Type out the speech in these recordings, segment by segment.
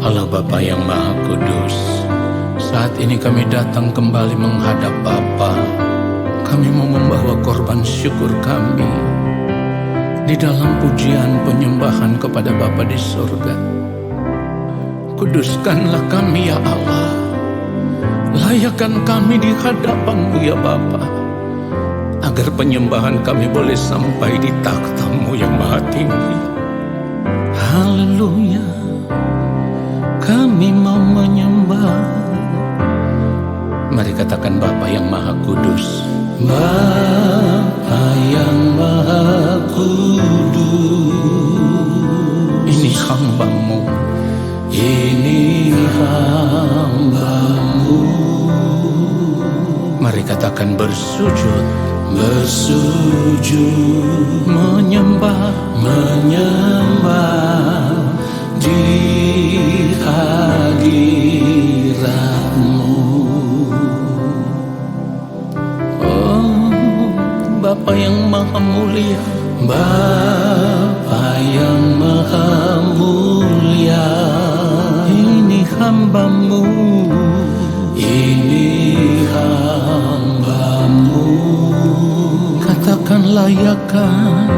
Allah Bapa yang Maha Kudus, saat ini kami datang kembali menghadap Bapa. Kami mau membawa korban syukur kami di dalam pujian penyembahan kepada Bapa di surga. Kuduskanlah kami ya Allah, layakkan kami di hadapan-Mu ya Bapa, agar penyembahan kami boleh sampai di takhta-Mu yang maha tinggi. Haleluya, kami mau menyembah. Mari katakan Bapa yang Maha Kudus. Bapa yang Maha Kudus, ini hamba-Mu, ini hamba-Mu. Mari katakan bersujud, bersujud, menyembah, menyembah di hadirat-Mu. Bapa yang maha mulia, Bapa yang maha mulia, ini hamba-Mu, ini hamba-Mu. Katakan layakkan,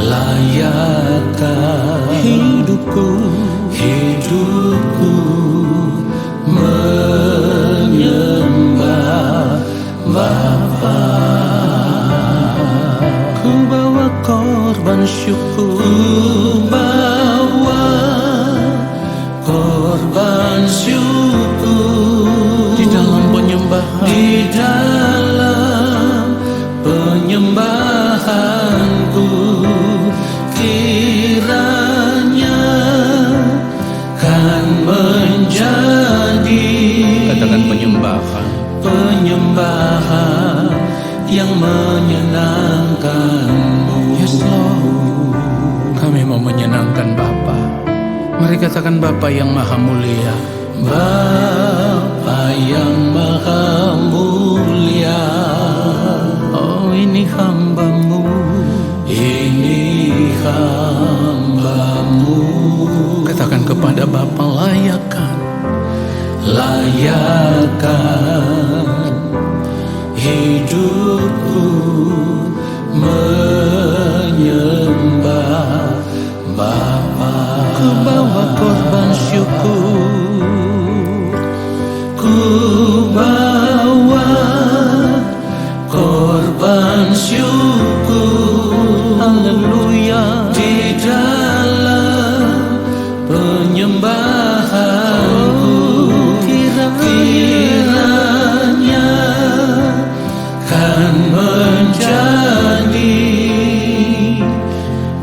layakkan hidupku, hidupku menyembah Bapa. Korban syukur, bawa korban syukur di dalam penyembahan, di dalam penyembahanku. Kiranya kan menjadi, katakan penyembahan, penyembahan yang menyenangkan-Mu. Yes Lord, kami mau menyenangkan Bapa. Mari katakan Bapa yang maha mulia, Bapa yang maha mulia. Oh, ini hamba-Mu, ini hamba-Mu. Katakan kepada Bapa, layakkan, layakkan hidupku menyembah Bapa. Ku bawa korban syukur, ku bawa korban syukur. Haleluya, di dalam penyembahanku. Kiranya kan menjadi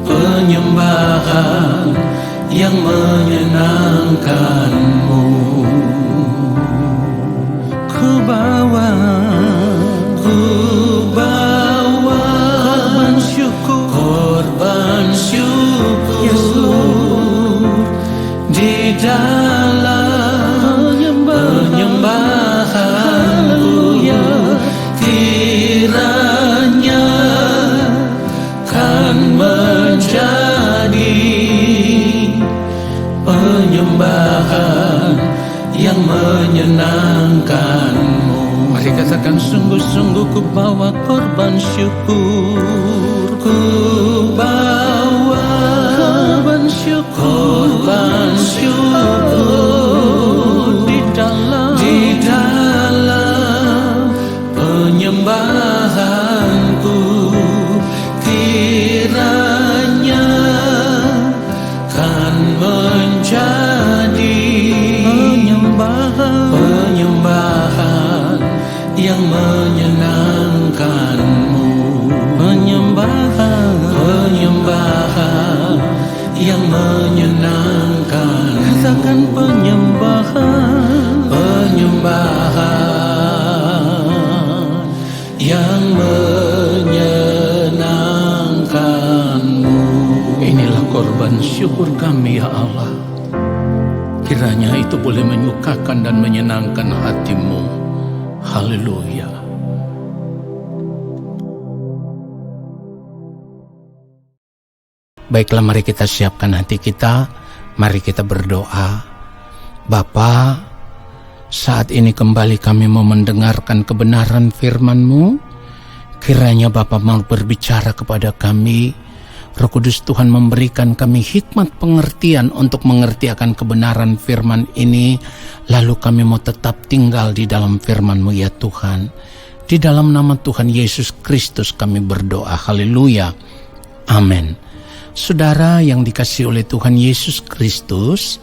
penyembahan yang menyenangkan-Mu. Ku bawa korban syukur, korban syukur. Yes Lord, di dalam penyembahanku. Kiranya kan menjadi penyembahan yang menyenangkan-Mu. Mari katakan sungguh-sungguh ku bawa korban syukur, ku bawa korban syukur, korban syukur di dalam penyembahanku. Kiranya kan menjadi penyembahan yang menyenangkan-Mu. Penyembahan yang menyenangkan. Katakan penyembahan yang menyenangkan-Mu. Inilah korban syukur kami ya Allah. Kiranya itu boleh menyukakan dan menyenangkan hati-Mu. Haleluya. Baiklah, mari kita siapkan hati kita, mari kita berdoa. Bapa, saat ini kembali kami mau mendengarkan kebenaran firman-Mu. Kiranya Bapa mau berbicara kepada kami. Roh Kudus Tuhan memberikan kami hikmat pengertian untuk mengerti akan kebenaran firman ini. Lalu kami mau tetap tinggal di dalam firman-Mu ya Tuhan. Di dalam nama Tuhan Yesus Kristus kami berdoa. Haleluya. Amin. Saudara yang dikasihi oleh Tuhan Yesus Kristus,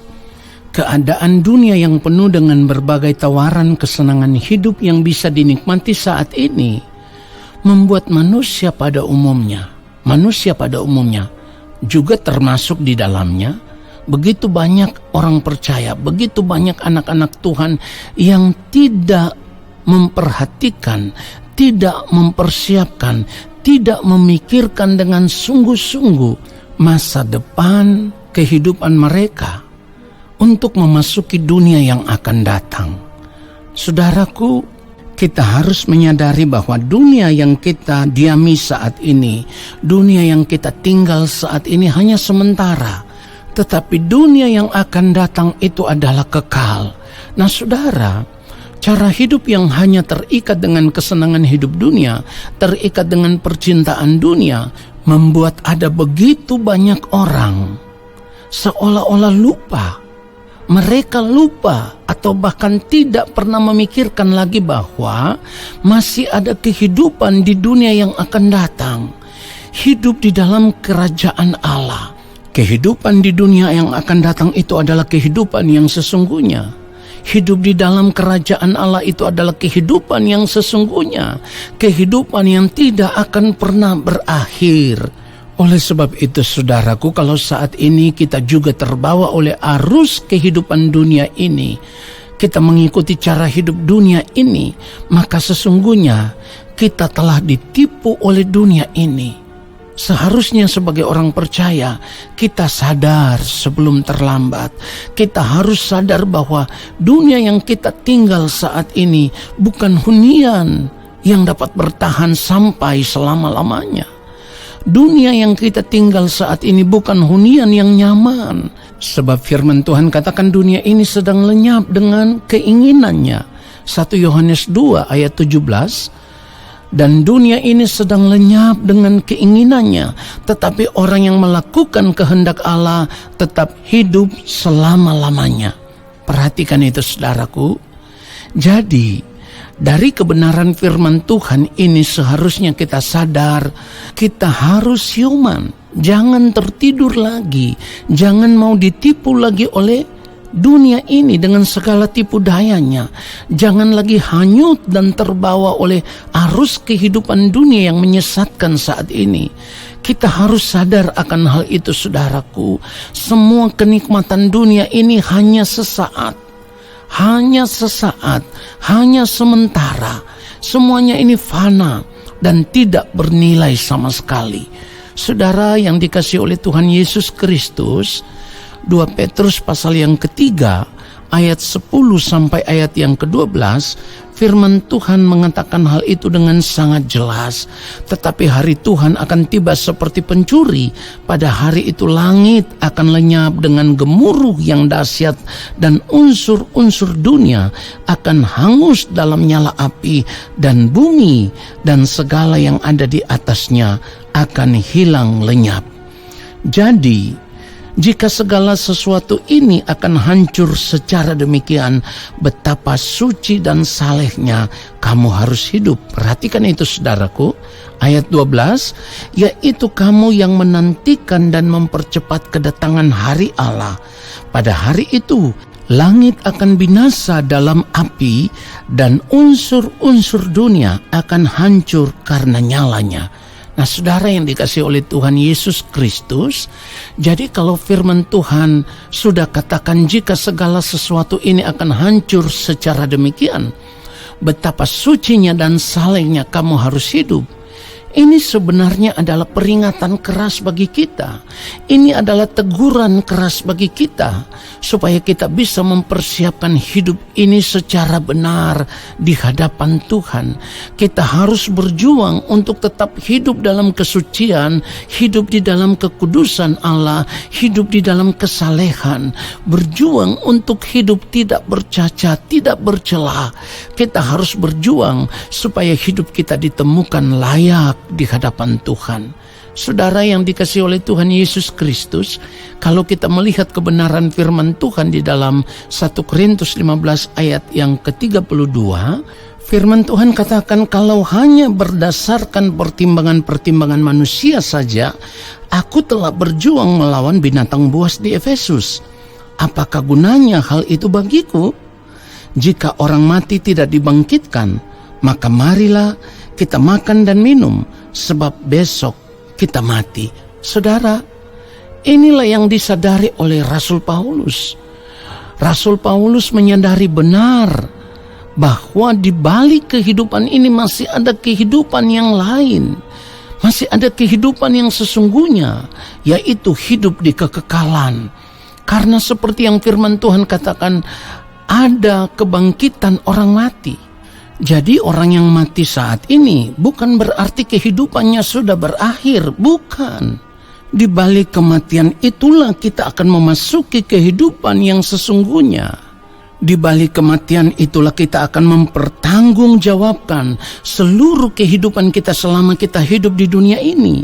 keadaan dunia yang penuh dengan berbagai tawaran kesenangan hidup yang bisa dinikmati saat ini membuat manusia pada umumnya juga termasuk di dalamnya, begitu banyak orang percaya, begitu banyak anak-anak Tuhan yang tidak memperhatikan, tidak mempersiapkan, tidak memikirkan dengan sungguh-sungguh masa depan kehidupan mereka untuk memasuki dunia yang akan datang. Saudaraku, kita harus menyadari bahwa dunia yang kita diami saat ini, dunia yang kita tinggal saat ini hanya sementara. Tetapi dunia yang akan datang itu adalah kekal. Nah saudara, cara hidup yang hanya terikat dengan kesenangan hidup dunia, terikat dengan percintaan dunia, membuat ada begitu banyak orang seolah-olah lupa. Mereka lupa atau bahkan tidak pernah memikirkan lagi bahwa masih ada kehidupan di dunia yang akan datang. Hidup di dalam kerajaan Allah. Kehidupan di dunia yang akan datang itu adalah kehidupan yang sesungguhnya. Hidup di dalam kerajaan Allah itu adalah kehidupan yang sesungguhnya. Kehidupan yang tidak akan pernah berakhir. Oleh sebab itu saudaraku, kalau saat ini kita juga terbawa oleh arus kehidupan dunia ini, kita mengikuti cara hidup dunia ini, maka sesungguhnya kita telah ditipu oleh dunia ini. Seharusnya sebagai orang percaya, kita sadar sebelum terlambat. Kita harus sadar bahwa dunia yang kita tinggal saat ini bukan hunian yang dapat bertahan sampai selama-lamanya. Dunia yang kita tinggal saat ini bukan hunian yang nyaman. Sebab firman Tuhan katakan dunia ini sedang lenyap dengan keinginannya. 1 Yohanes 2 ayat 17. Dan dunia ini sedang lenyap dengan keinginannya. Tetapi orang yang melakukan kehendak Allah tetap hidup selama-lamanya. Perhatikan itu saudaraku. Jadi dari kebenaran firman Tuhan ini seharusnya kita sadar, kita harus siuman. Jangan tertidur lagi, jangan mau ditipu lagi oleh dunia ini dengan segala tipu dayanya. Jangan lagi hanyut dan terbawa oleh arus kehidupan dunia yang menyesatkan saat ini. Kita harus sadar akan hal itu saudaraku. Semua kenikmatan dunia ini hanya sesaat. Hanya sesaat, hanya sementara. Semuanya ini fana dan tidak bernilai sama sekali. Saudara yang dikasihi oleh Tuhan Yesus Kristus, 2 Petrus pasal yang ketiga, ayat 10 sampai ayat yang ke-12, firman Tuhan mengatakan hal itu dengan sangat jelas. Tetapi hari Tuhan akan tiba seperti pencuri. Pada hari itu langit akan lenyap dengan gemuruh yang dahsyat dan unsur-unsur dunia akan hangus dalam nyala api, dan bumi dan segala yang ada di atasnya akan hilang lenyap. Jadi jika segala sesuatu ini akan hancur secara demikian, betapa suci dan salehnya kamu harus hidup. Perhatikan itu saudaraku. Ayat 12, yaitu kamu yang menantikan dan mempercepat kedatangan hari Allah. Pada hari itu, langit akan binasa dalam api dan unsur-unsur dunia akan hancur karena nyalanya. Nah saudara yang dikasihi oleh Tuhan Yesus Kristus, jadi kalau firman Tuhan sudah katakan jika segala sesuatu ini akan hancur secara demikian, betapa sucinya dan salehnya kamu harus hidup. Ini sebenarnya adalah peringatan keras bagi kita. Ini adalah teguran keras bagi kita, supaya kita bisa mempersiapkan hidup ini secara benar di hadapan Tuhan. Kita harus berjuang untuk tetap hidup dalam kesucian, hidup di dalam kekudusan Allah, hidup di dalam kesalehan, berjuang untuk hidup tidak bercacat, tidak bercela. Kita harus berjuang supaya hidup kita ditemukan layak di hadapan Tuhan. Saudara yang dikasihi oleh Tuhan Yesus Kristus, kalau kita melihat kebenaran firman Tuhan di dalam 1 Korintus 15 ayat yang ke-32, firman Tuhan katakan, kalau hanya berdasarkan pertimbangan-pertimbangan manusia saja, aku telah berjuang melawan binatang buas di Efesus. Apakah gunanya hal itu bagiku? Jika orang mati tidak dibangkitkan, maka marilah kita makan dan minum, sebab besok kita mati. Saudara, inilah yang disadari oleh Rasul Paulus. Rasul Paulus menyadari benar bahwa di balik kehidupan ini masih ada kehidupan yang lain. Masih ada kehidupan yang sesungguhnya, yaitu hidup di kekekalan. Karena seperti yang firman Tuhan katakan, ada kebangkitan orang mati. Jadi orang yang mati saat ini bukan berarti kehidupannya sudah berakhir, bukan. Di balik kematian itulah kita akan memasuki kehidupan yang sesungguhnya. Di balik kematian itulah kita akan mempertanggungjawabkan seluruh kehidupan kita selama kita hidup di dunia ini.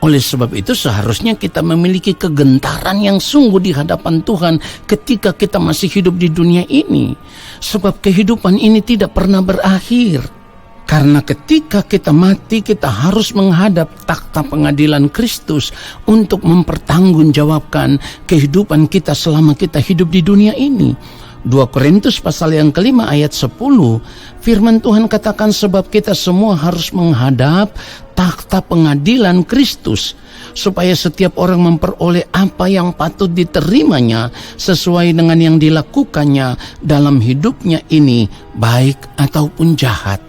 Oleh sebab itu seharusnya kita memiliki kegentaran yang sungguh di hadapan Tuhan ketika kita masih hidup di dunia ini. Sebab kehidupan ini tidak pernah berakhir. Karena ketika kita mati, kita harus menghadap takhta pengadilan Kristus untuk mempertanggungjawabkan kehidupan kita selama kita hidup di dunia ini. 2 Korintus pasal yang ke-5 ayat 10, firman Tuhan katakan, sebab kita semua harus menghadap takhta pengadilan Kristus, supaya setiap orang memperoleh apa yang patut diterimanya sesuai dengan yang dilakukannya dalam hidupnya ini, baik ataupun jahat.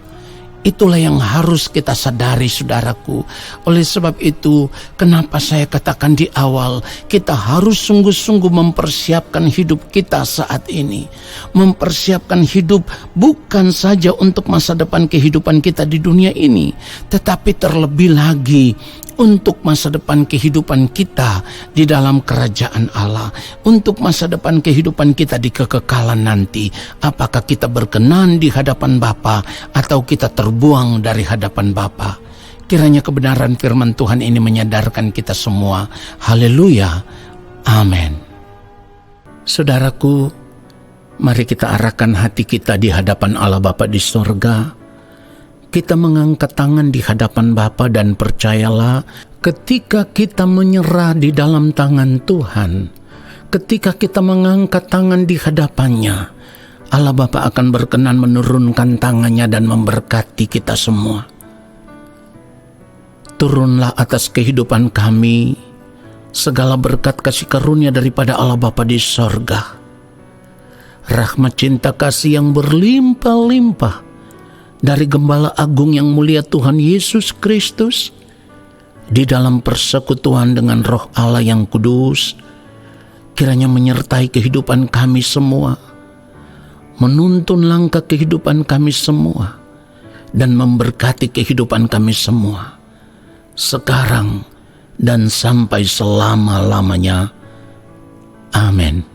Itulah yang harus kita sadari, saudaraku. Oleh sebab itu, kenapa saya katakan di awal, kita harus sungguh-sungguh mempersiapkan hidup kita saat ini. Mempersiapkan hidup bukan saja untuk masa depan kehidupan kita di dunia ini, tetapi terlebih lagi untuk masa depan kehidupan kita di dalam kerajaan Allah, untuk masa depan kehidupan kita di kekekalan nanti. Apakah kita berkenan di hadapan Bapa atau kita terbuang dari hadapan Bapa? Kiranya kebenaran firman Tuhan ini menyadarkan kita semua. Haleluya. Amin. Saudaraku, mari kita arahkan hati kita di hadapan Allah Bapa di sorga. Kita mengangkat tangan di hadapan Bapa dan percayalah, ketika kita menyerah di dalam tangan Tuhan, ketika kita mengangkat tangan di hadapannya, Allah Bapa akan berkenan menurunkan tangannya dan memberkati kita semua. Turunlah atas kehidupan kami segala berkat kasih karunia daripada Allah Bapa di sorga. Rahmat cinta kasih yang berlimpah-limpah dari Gembala Agung yang mulia Tuhan Yesus Kristus, di dalam persekutuan dengan Roh Allah yang kudus, kiranya menyertai kehidupan kami semua, menuntun langkah kehidupan kami semua, dan memberkati kehidupan kami semua, sekarang dan sampai selama-lamanya. Amin.